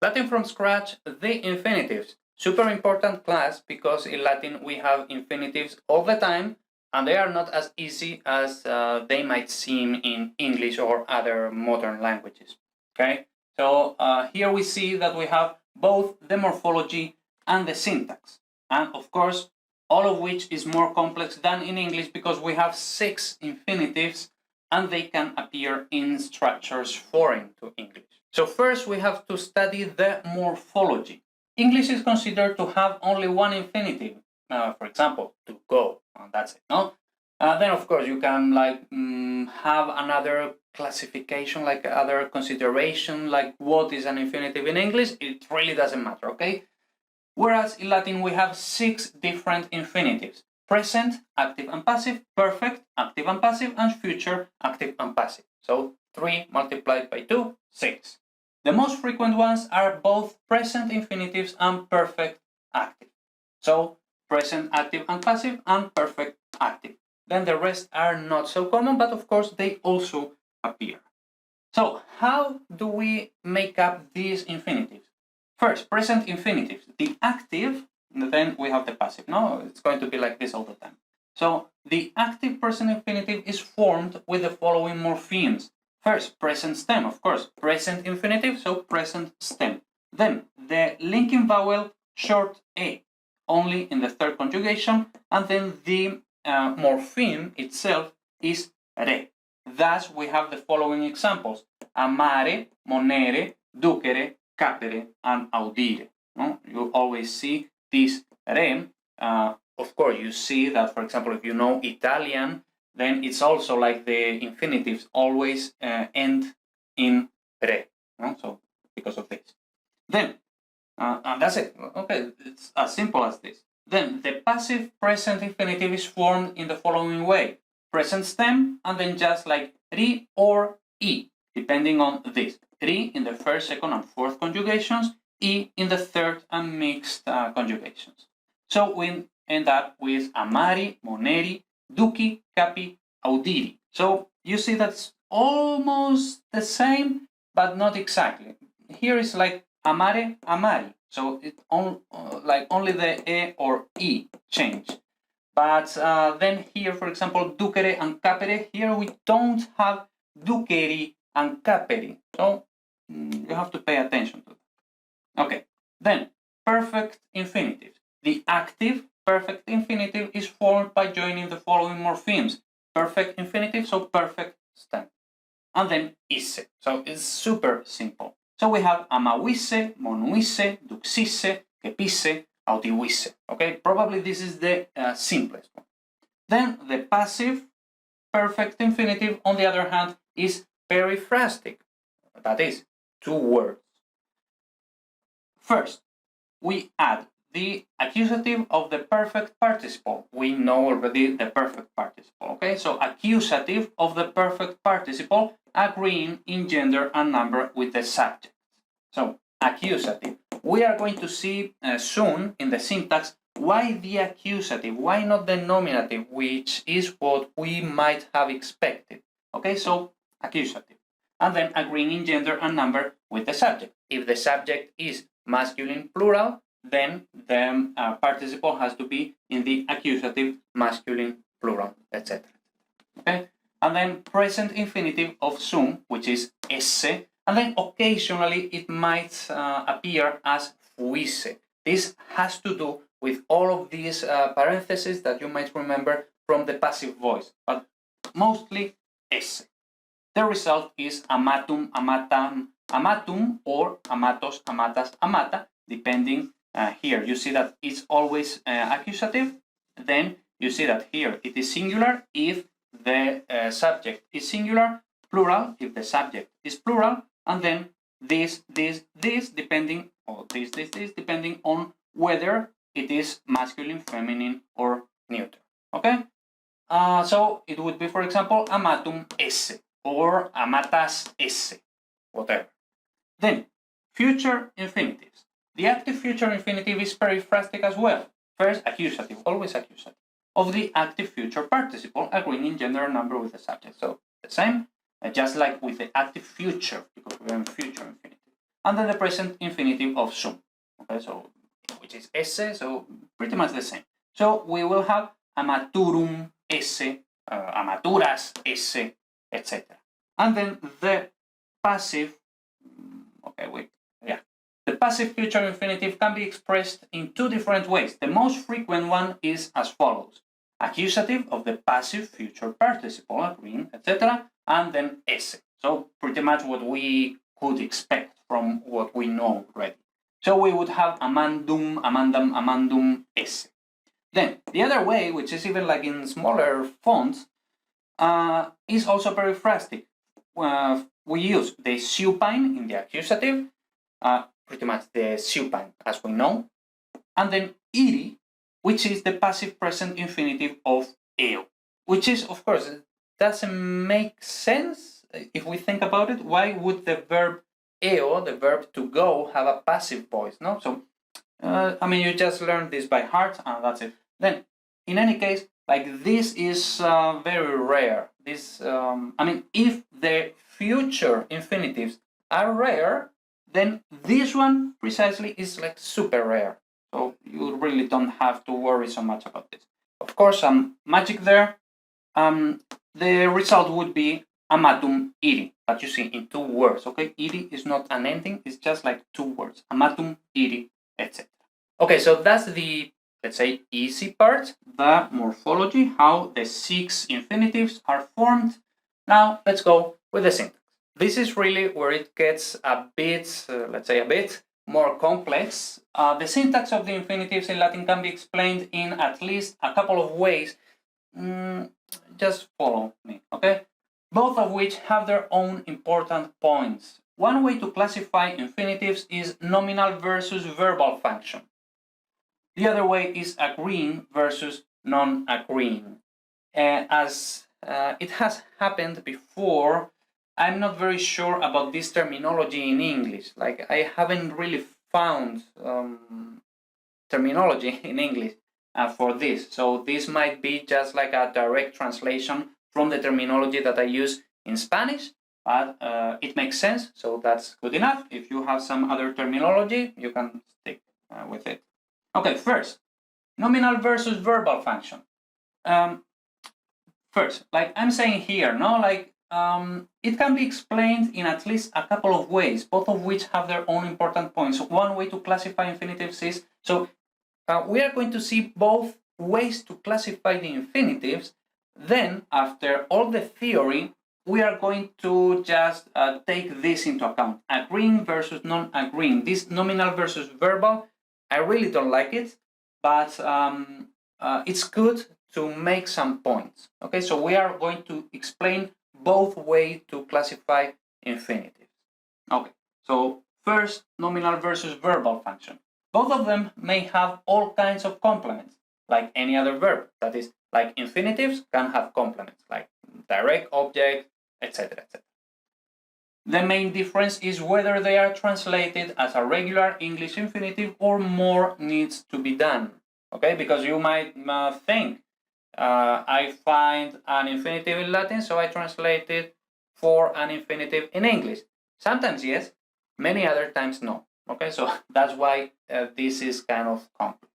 Latin from scratch, the infinitives. Super important class because in Latin we have infinitives all the time and they are not as easy as they might seem in English or other modern languages. Okay, so here we see that we have both the morphology and the syntax, and of course all of which is more complex than in English because we have 6 infinitives and they can appear in structures foreign to English. So first we have to study the morphology. English is considered to have only one infinitive, for example, to go, that's it, no? Then of course you can have another classification, like other consideration, like what is an infinitive in English, it really doesn't matter, okay? Whereas in Latin we have 6 different infinitives: present, active and passive, perfect, active and passive, and future, active and passive. So 3 multiplied by 2, 6. The most frequent ones are both present infinitives and perfect active. So present active and passive and perfect active. Then the rest are not so common, but of course they also appear. So how do we make up these infinitives? First, present infinitives, the active, then we have the passive. No, it's going to be like this all the time. So the active present infinitive is formed with the following morphemes. First, present stem, of course, present infinitive, so present stem. Then the linking vowel short a, only in the third conjugation, and then the morpheme itself is re. Thus, we have the following examples: amare, monere, ducere, capere, and audire. No? You always see this re. Of course, you see that, for example, if you know Italian, then it's also like the infinitives always end in re. No? So, because of this. Then, and that's it. Okay, it's as simple as this. Then, the passive present infinitive is formed in the following way: present stem, and then just like ri or I, depending on this. Ri in the first, second, and fourth conjugations, I in the third and mixed conjugations. So we end up with amari, moneri, duci, capi, audiri. So you see that's almost the same, but not exactly. Here is like amare, amari. So it's like only the e or I change. But then here, for example, ducere and capere, here we don't have duceri and caperi. So you have to pay attention to that. Okay, then perfect infinitive. The active perfect infinitive is formed by joining the following morphemes: perfect infinitive, so perfect stem, and then isse. So it's super simple. So we have amawisse, monuisse, duxisse, kepisse, audivisse. Okay, probably this is the simplest one. Then the passive perfect infinitive, on the other hand, is periphrastic. That is 2 words. First, we add the accusative of the perfect participle. We know already the perfect participle, okay? So accusative of the perfect participle agreeing in gender and number with the subject. So accusative. We are going to see soon in the syntax why the accusative, why not the nominative, which is what we might have expected. Okay, so accusative. And then agreeing in gender and number with the subject. If the subject is masculine plural, then the participle has to be in the accusative masculine plural, etc. Okay, and then present infinitive of sum, which is esse, and then occasionally it might appear as fuisse. This has to do with all of these parentheses that you might remember from the passive voice, but mostly esse. The result is amatum, amatam, amatum, or amatos, amatas, amata, depending. Here you see that it's always accusative. Then you see that here it is singular if the subject is singular, plural if the subject is plural, and then this, depending, or this, depending on whether it is masculine, feminine, or neuter. Okay? So it would be, for example, amatum esse, or amatas esse, whatever. Then, future infinitives. The active future infinitive is periphrastic as well. First, accusative, always accusative, of the active future participle, agreeing in gender and number with the subject. So the same, just like with the active future, because we are in future infinitive. and then the present infinitive of sum. Okay, so which is esse, so pretty much the same. So we will have amaturum esse, amaturas esse, etc. And then the passive, the passive future infinitive can be expressed in two different ways. The most frequent one is as follows: accusative of the passive future participle, agreeing, etc., and then esse. So pretty much what we could expect from what we know already. So we would have amandum, amandam, amandum, esse. Then the other way, which is even like in smaller fonts, is also periphrastic. We use the supine in the accusative, pretty much the supine as we know, and then iri, which is the passive present infinitive of eo, which is, of course, doesn't make sense if we think about it. Why would the verb eo, the verb to go, have a passive voice? No, so I mean, you just learned this by heart, and that's it. Then, in any case, like this is very rare. This, I mean, if the future infinitives are rare, then this one precisely is like super rare. So you really don't have to worry so much about this. Of course, some magic there. The result would be amatum iri, but you see in 2 words. Okay, iri is not an ending; it's just like 2 words. Amatum iri, etc. Okay, so that's the, let's say, easy part, the morphology, how the 6 infinitives are formed. Now let's go with the syntax. This is really where it gets a bit, let's say, a bit more complex. The syntax of the infinitives in Latin can be explained in at least a couple of ways. Just follow me, okay? Both of which have their own important points. One way to classify infinitives is nominal versus verbal function. The other way is agreeing versus non-agreeing. As it has happened before, I'm not very sure about this terminology in English. Like, I haven't really found terminology in English for this. So this might be just like a direct translation from the terminology that I use in Spanish, but it makes sense, so that's good enough. If you have some other terminology, you can stick with it. Okay, first, nominal versus verbal function. First, like I'm saying here, no, like it can be explained in at least a couple of ways, both of which have their own important points. One way to classify infinitives is, so we are going to see both ways to classify the infinitives. Then, after all the theory, we are going to just take this into account. Agreeing versus non-agreeing. This nominal versus verbal, I really don't like it, but it's good to make some points. Okay, so we are going to explain both ways to classify infinitives. Okay, so first, nominal versus verbal function. Both of them may have all kinds of complements, like any other verb. That is, like infinitives can have complements, like direct object, etc., etc. The main difference is whether they are translated as a regular English infinitive or more needs to be done. Okay, because you might think, I find an infinitive in Latin, so I translate it for an infinitive in English. Sometimes yes, many other times no. Okay, so that's why this is kind of complex.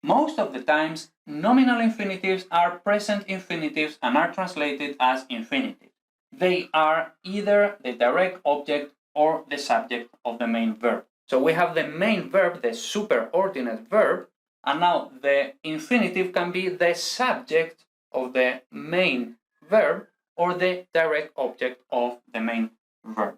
Most of the times, nominal infinitives are present infinitives and are translated as infinitive. They are either the direct object or the subject of the main verb. So we have the main verb, the superordinate verb, and now the infinitive can be the subject of the main verb or the direct object of the main verb.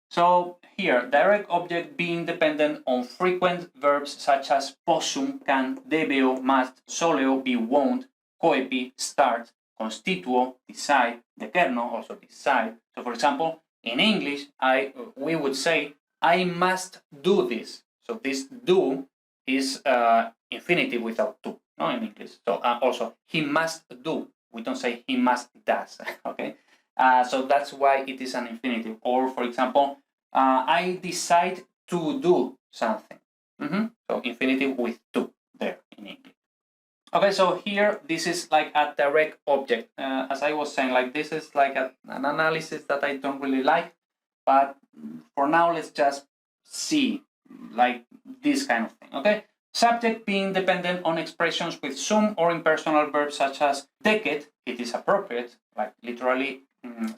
So here, direct object being dependent on frequent verbs such as possum, can, debeo, must, soleo, be, won't, coepi, start, constituo, decide, decerno, also decide. So for example, in English, we would say, I must do this. So this do is infinitive without to, no, in English. So also, he must do. We don't say he must does, okay? So that's why it is an infinitive. Or for example, I decide to do something. So infinitive with to there in English. Okay, so here this is like a direct object. As I was saying, like this is like an analysis that I don't really like. but for now, let's just see like this kind of thing, okay? Subject being dependent on expressions with some or impersonal verbs such as decet, it is appropriate, like literally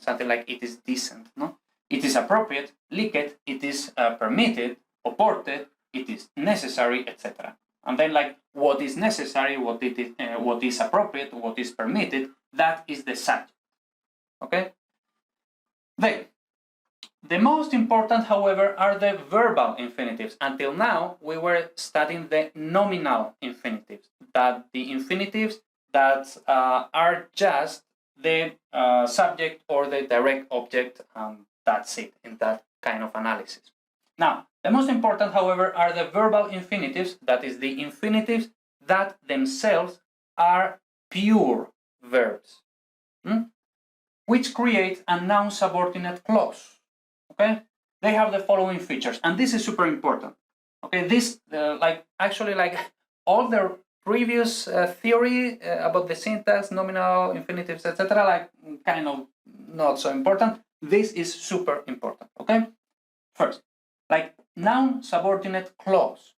something like it is decent, no? It is appropriate, licet, it is permitted, oported, it is necessary, etc. And then like what is necessary, what is appropriate, what is permitted, that is the subject, okay? Then, the most important, however, are the verbal infinitives. Until now, we were studying the nominal infinitives, that the infinitives that are just the subject or the direct object, that's it in that kind of analysis. Now, the most important, however, are the verbal infinitives, that is the infinitives that themselves are pure verbs, which create a noun subordinate clause. Okay, they have the following features, and this is super important. Okay, this like all the previous theory about the syntax, nominal, infinitives, etc., like kind of not so important. This is super important. Okay, first, like noun subordinate clause.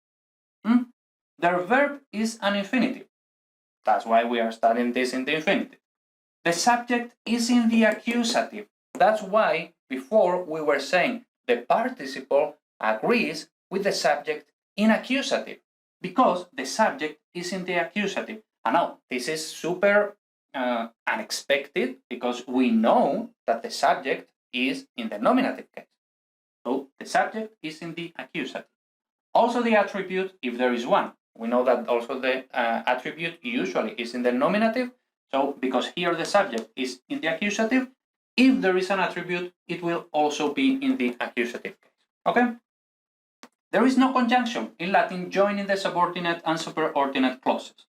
Their verb is an infinitive. That's why we are studying this in the infinitive. The subject is in the accusative. That's why before we were saying the participle agrees with the subject in accusative, because the subject is in the accusative. And now this is super unexpected, because we know that the subject is in the nominative case. So the subject is in the accusative. Also the attribute, if there is one. We know that also the attribute usually is in the nominative. So because here the subject is in the accusative, if there is an attribute, it will also be in the accusative case. Okay? There is no conjunction in Latin joining the subordinate and superordinate clauses.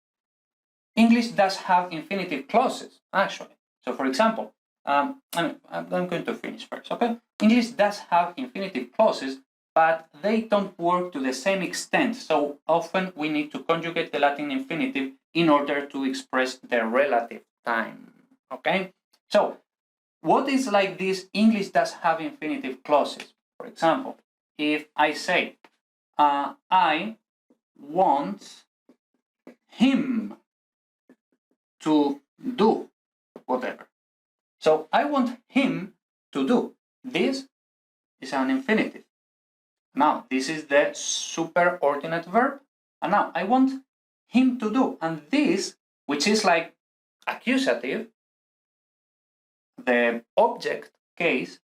English does have infinitive clauses, actually. So for example, I'm going to finish first, okay? English does have infinitive clauses, but they don't work to the same extent. So often we need to conjugate the Latin infinitive in order to express the relative time, okay? So what is like this? English does have infinitive clauses. For example, if I say, I want him to do whatever. So I want him to do. This is an infinitive. Now, this is the superordinate verb. And now I want him to do. And this, which is like accusative, the object case,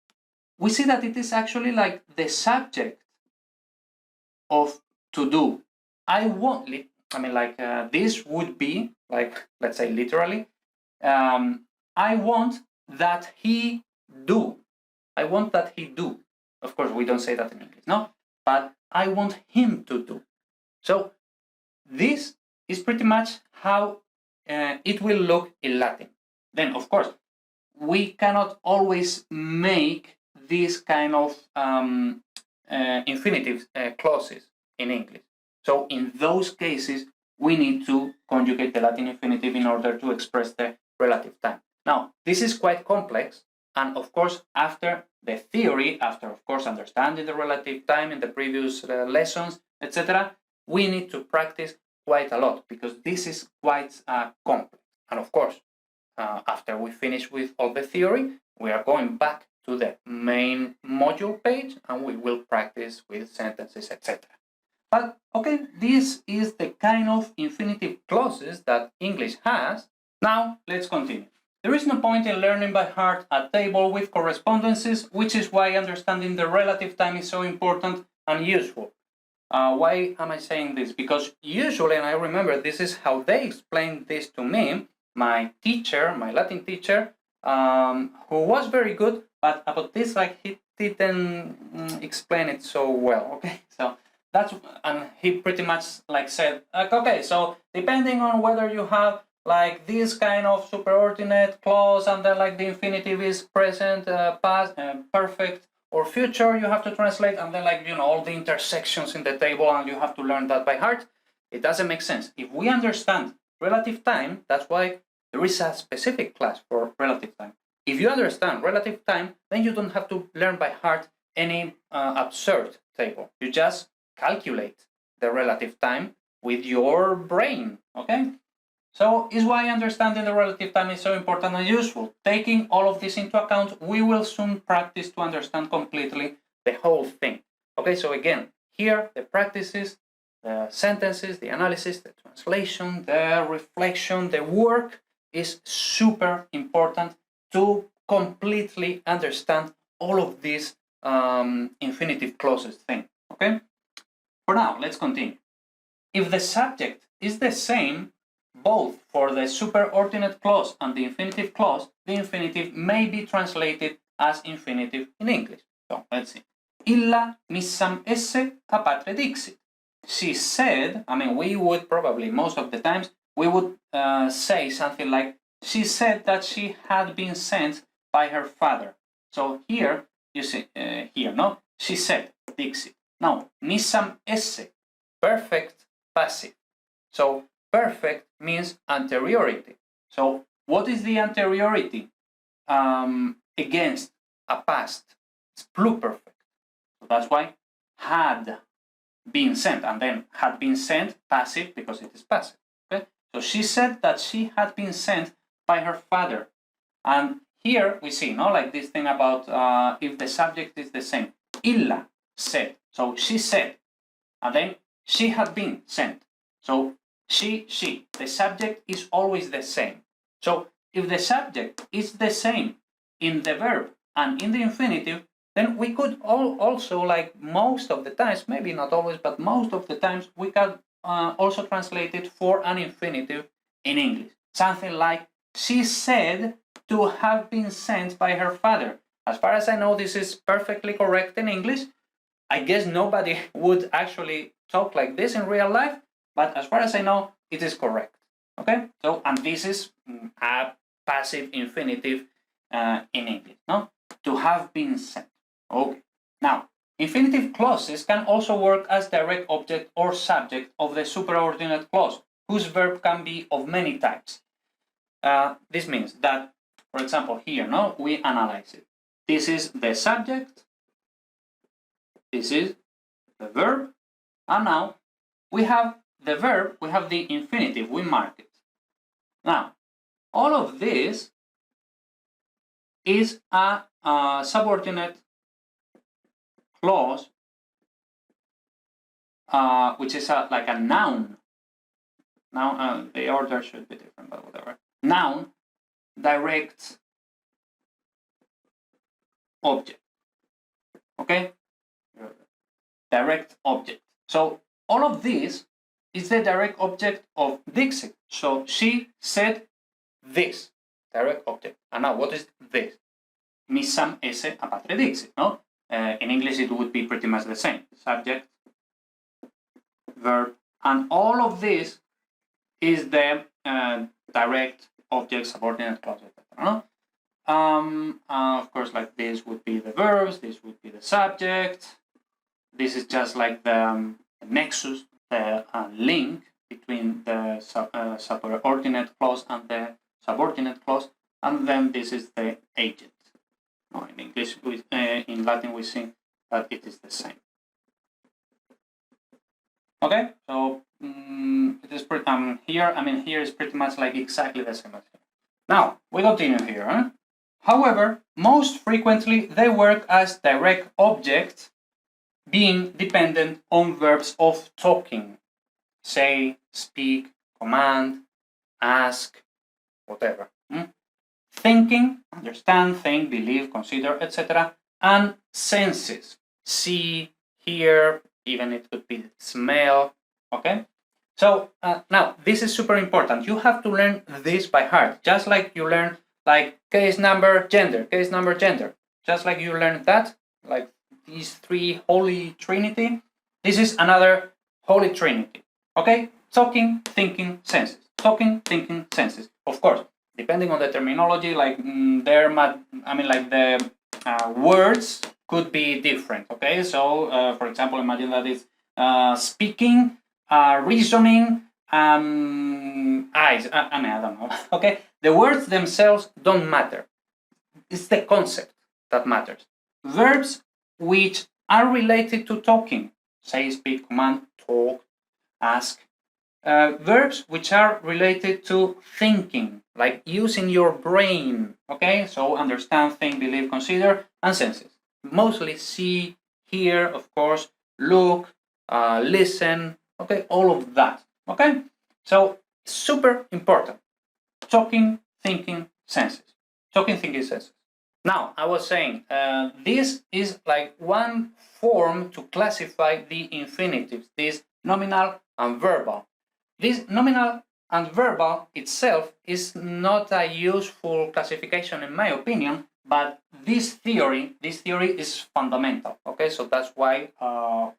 we see that it is actually like the subject of to do. I want, this would be like, let's say literally, I want that he do. I want that he do. Of course, we don't say that in English, no? But I want him to do. So this is pretty much how it will look in Latin. Then, of course, we cannot always make this kind of infinitive clauses in English. So in those cases, we need to conjugate the Latin infinitive in order to express the relative time. Now, this is quite complex. And of course, after the theory, after of course understanding the relative time in the previous lessons, etc., we need to practice quite a lot, because this is quite complex. And of course, after we finish with all the theory, we are going back to the main module page and we will practice with sentences, etc. But okay, this is the kind of infinitive clauses that English has. Now, let's continue. There is no point in learning by heart a table with correspondences, which is why understanding the relative time is so important and useful. Why am I saying this? Because usually, and I remember this is how they explained this to me, my teacher, my Latin teacher, who was very good, but about this, like, he didn't explain it so well, okay? So that's, and he pretty much like said, like, okay, so depending on whether you have like this kind of superordinate clause and then like the infinitive is present, past, perfect, or future, you have to translate, and then like, you know, all the intersections in the table, and you have to learn that by heart. It doesn't make sense. If we understand relative time, that's why there is a specific class for relative time. If you understand relative time, then you don't have to learn by heart any absurd table. You just calculate the relative time with your brain, okay? So is why understanding the relative time is so important and useful. Taking all of this into account, we will soon practice to understand completely the whole thing. Okay, so again, here the practices, the sentences, the analysis, the translation, the reflection, the work is super important to completely understand all of these infinitive clauses thing, okay? For now, let's continue. If the subject is the same, both for the superordinate clause and the infinitive clause, the infinitive may be translated as infinitive in English. So let's see. Illa missam esse apatre dixit. She said, I mean, we would probably, most of the times, we would say something like, she said that she had been sent by her father. So here, you see, here, no? She said, dixit. Now, missam esse, perfect passive. So perfect means anteriority. So what is the anteriority against a past? It's pluperfect. So that's why had been sent, and then had been sent, passive, because it is passive. Okay? So she said that she had been sent by her father. And here we see, no, like this thing about if the subject is the same. Illa said. So she said, and then she had been sent. So she, the subject is always the same. So if the subject is the same in the verb and in the infinitive, then we could also, like most of the times, maybe not always, but most of the times, we can also translate it for an infinitive in English. Something like, she said to have been sent by her father. As far as I know, this is perfectly correct in English. I guess nobody would actually talk like this in real life, but as far as I know, it is correct. Okay? So, and this is a passive infinitive in English, no? To have been sent. Okay. Now, infinitive clauses can also work as direct object or subject of the superordinate clause, whose verb can be of many types. This means that, for example, here, no, we analyze it. This is the subject, this is the verb, and now we have the verb, we have the infinitive, we mark it. Now, all of this is a subordinate clause, which is like a noun. Now, the order should be different, but whatever. Noun, direct object. Okay? Direct object. So, all of this is the direct object of Dixit. So, she said this, direct object. And now, what is this? Missam esse apatre Dixit, no? In English, it would be pretty much the same. Subject, verb, and all of this is the direct object, subordinate clause, etc. No? Of course, like this would be the verbs, this would be the subject. This is just like the nexus, the link between the subordinate clause and the subordinate clause, and then this is the agent. No, in English, in Latin, we see that it is the same. Okay, so it is pretty, here is pretty much like exactly the same as here. Now, we continue here. Huh? However, most frequently they work as direct objects, being dependent on verbs of talking. Say, speak, command, ask, whatever. Thinking, understand, think, believe, consider, etc. And senses. See, hear, even it could be smell, okay? So now, this is super important. You have to learn this by heart, just like you learn like case number, gender, case number, gender. Just like you learn that, like these three holy trinity, this is another holy trinity, okay? Talking, thinking, senses. Talking, thinking, senses. Of course, depending on the terminology, like the words could be different, okay? So, for example, imagine that it's speaking, reasoning, eyes, I don't know, okay? The words themselves don't matter. It's the concept that matters. Verbs which are related to talking. Say, speak, command, talk, ask. Verbs which are related to thinking, like using your brain, okay? So understand, think, believe, consider, and senses. Mostly see, hear, of course, look, listen, okay? All of that, okay? So super important. Talking, thinking, senses. Talking, thinking, senses. Now, I was saying, this is like one form to classify the infinitives, this nominal and verbal. This nominal and verbal itself is not a useful classification in my opinion, but this theory is fundamental, okay? So that's why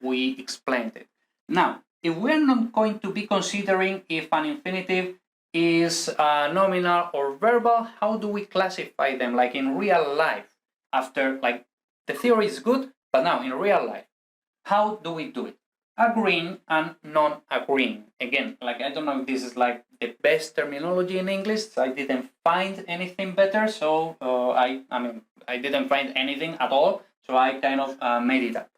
we explained it. Now, if we're not going to be considering if an infinitive is nominal or verbal, how do we classify them, like in real life? After, like, the theory is good, but now in real life, how do we do it? Agreeing and non-agreeing. Again, like, I don't know if this is like the best terminology in English. I didn't find anything better, so I didn't find anything at all, so I kind of made it up.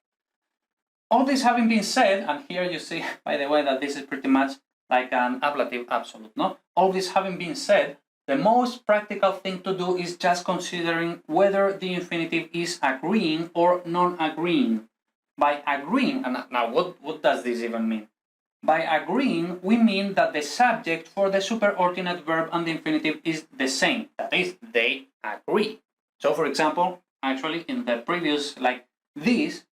All this having been said, and here you see, by the way, that this is pretty much like an ablative absolute, no? All this having been said, the most practical thing to do is just considering whether the infinitive is agreeing or non-agreeing. By agreeing, and now what does this even mean? By agreeing, we mean that the subject for the superordinate verb and the infinitive is the same. That is, they agree. So, for example, actually in the previous, like this,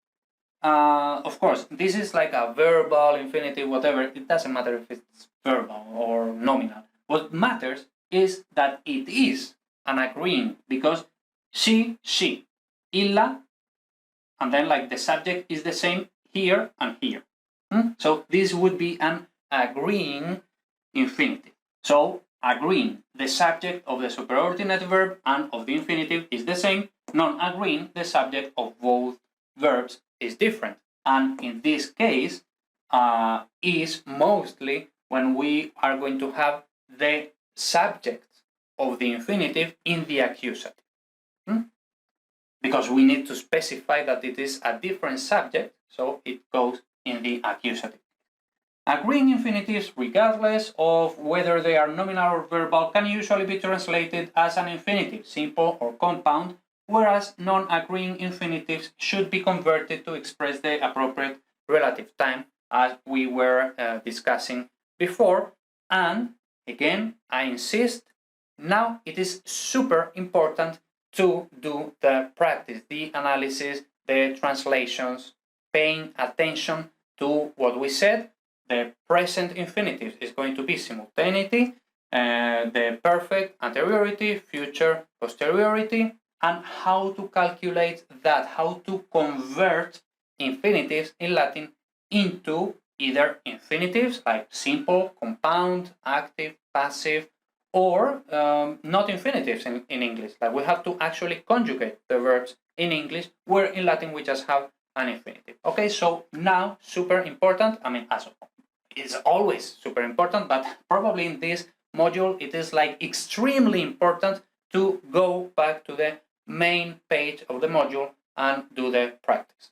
of course, this is like a verbal, infinitive, whatever. It doesn't matter if it's verbal or nominal. What matters is that it is an agreeing, because she, illa, and then like the subject is the same here and here. So this would be an agreeing infinitive. So agreeing, the subject of the superordinate verb and of the infinitive is the same. Non-agreeing, the subject of both verbs is different. And in this case, is mostly when we are going to have the subject of the infinitive in the accusative. Because we need to specify that it is a different subject, so it goes in the accusative. Agreeing infinitives, regardless of whether they are nominal or verbal, can usually be translated as an infinitive, simple or compound, whereas non-agreeing infinitives should be converted to express the appropriate relative time, as we were discussing before. And again, I insist, now it is super important to do the practice, the analysis, the translations, paying attention to what we said. The present infinitive is going to be simultaneity, the perfect anteriority, future posteriority, and how to calculate that, how to convert infinitives in Latin into either infinitives like simple, compound, active, passive, or not infinitives in English. Like, we have to actually conjugate the verbs in English, where in Latin we just have an infinitive. Okay, so now super important. I mean, it's always super important, but probably in this module it is like extremely important to go back to the main page of the module and do the practice.